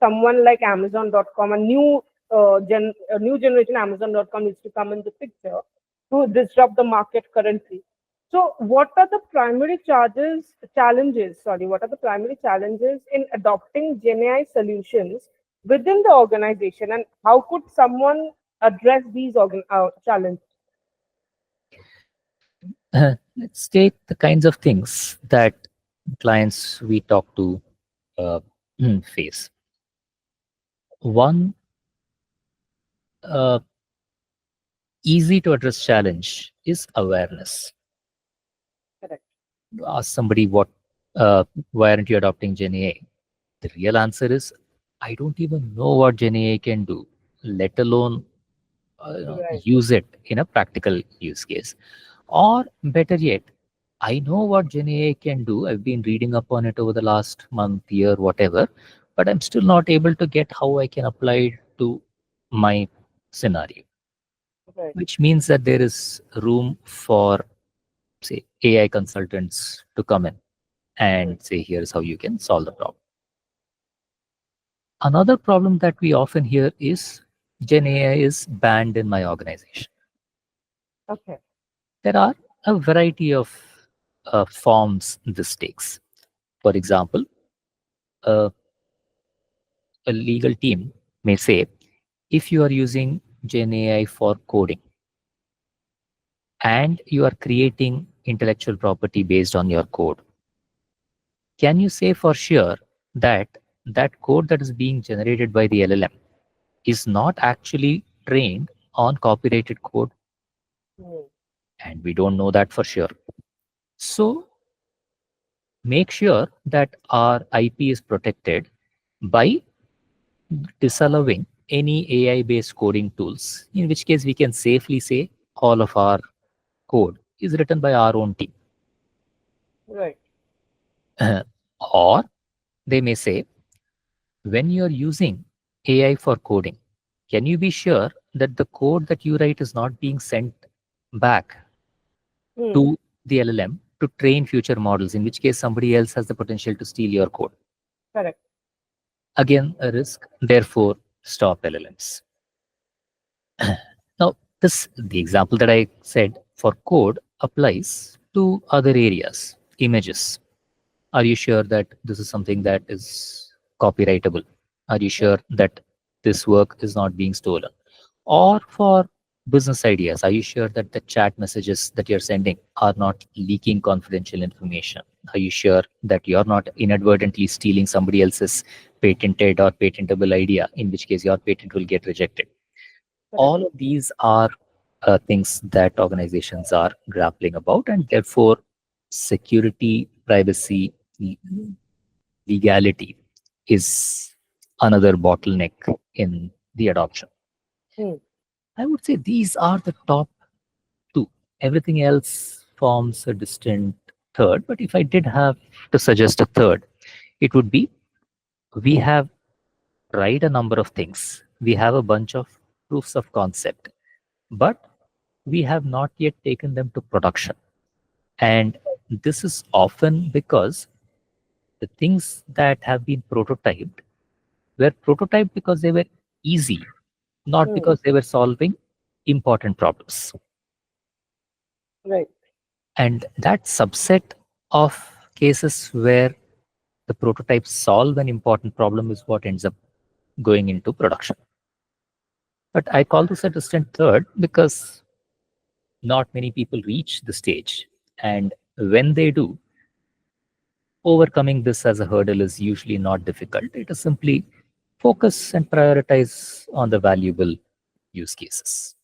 someone like Amazon.com, a new new generation Amazon.com needs to come in the picture to disrupt the market currently. So, what are the primary challenges? Sorry, what are the primary challenges in adopting GenAI solutions within the organization, and how could someone address these challenges? Let's take the kinds of things that clients we talk to uh, face. One uh, easy to address challenge is awareness. Correct. Ask somebody why aren't you adopting GenAI? The real answer is I don't even know what GenAI can do, let alone Right. use it in a practical use case. Or better yet, I know what GenAI can do. I've been reading up on it over the last month, year, whatever, but I'm still not able to get how I can apply it to my scenario, Right. which means that there is room for, say, AI consultants to come in and say, here's how you can solve the problem. Another problem that we often hear is Gen AI is banned in my organization. Okay. There are a variety of forms this takes. For example, a legal team may say, if you are using Gen AI for coding and you are creating intellectual property based on your code, can you say for sure that that code that is being generated by the LLM is not actually trained on copyrighted code? Hmm. And we don't know that for sure. So make sure that our IP is protected by disallowing any AI-based coding tools, in which case we can safely say all of our code is written by our own team. Right. Or they may say, when you're using AI for coding, can you be sure that the code that you write is not being sent back Hmm. to the LLM to train future models, in which case somebody else has the potential to steal your code? Correct. Again, a risk, therefore stop LLMs. Now, the example that I said for code applies to other areas, images. Are you sure that this is something that is copyrightable? Are you sure that this work is not being stolen? Or for business ideas, are you sure that the chat messages that you're sending are not leaking confidential information? Are you sure that you're not inadvertently stealing somebody else's patented or patentable idea, in which case your patent will get rejected? Correct. All of these are things that organizations are grappling about, and therefore security, privacy, legality is another bottleneck in the adoption. Hmm. I would say these are the top two. Everything else forms a distant third. But if I did have to suggest a third, it would be we have tried a number of things. We have a bunch of proofs of concept, but we have not yet taken them to production. And this is often because the things that have been prototyped were prototyped because they were easy, not Hmm. because they were solving important problems. Right. And that subset of cases where the prototypes solve an important problem is what ends up going into production. But I call this a distant third because not many people reach the stage. And when they do, overcoming this as a hurdle is usually not difficult. It is simply focus and prioritize on the valuable use cases.